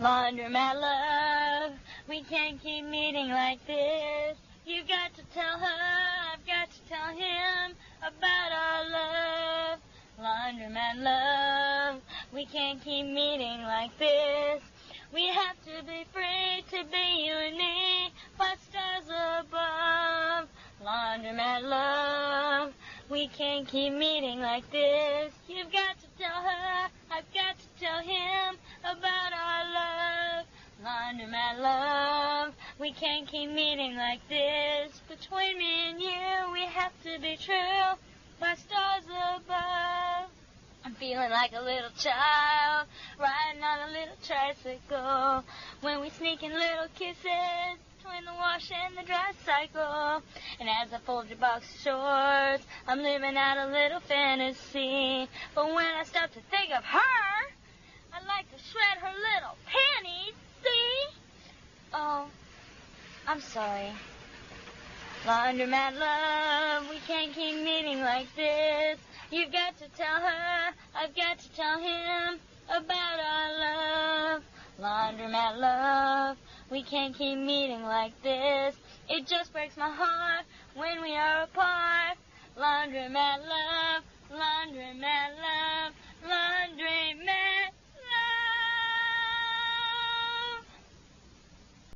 Laundromat love, we can't keep meeting like this. You've got to tell her, I've got to tell him about our love. Laundromat love, we can't keep meeting like this. We have to be free to be you and me, 5 stars above. Laundromat love, we can't keep meeting like this. You've got to tell her, I've got to tell him about our love. Laundromat love, we can't keep meeting like this. Between me and you, we have to be true, 5 stars above. I'm feeling like a little child, riding on a little tricycle, when we sneak in little kisses between the wash and the dry cycle. And as I fold your box shorts, I'm living out a little fantasy. But when I stop to think of her, I'd like to shred her little panties, see? Oh, I'm sorry. Laundromat love, we can't keep meeting like this. You've got to tell her, I've got to tell him about our love. Laundromat love, we can't keep meeting like this. It just breaks my heart when we are apart. Laundromat love, laundromat love.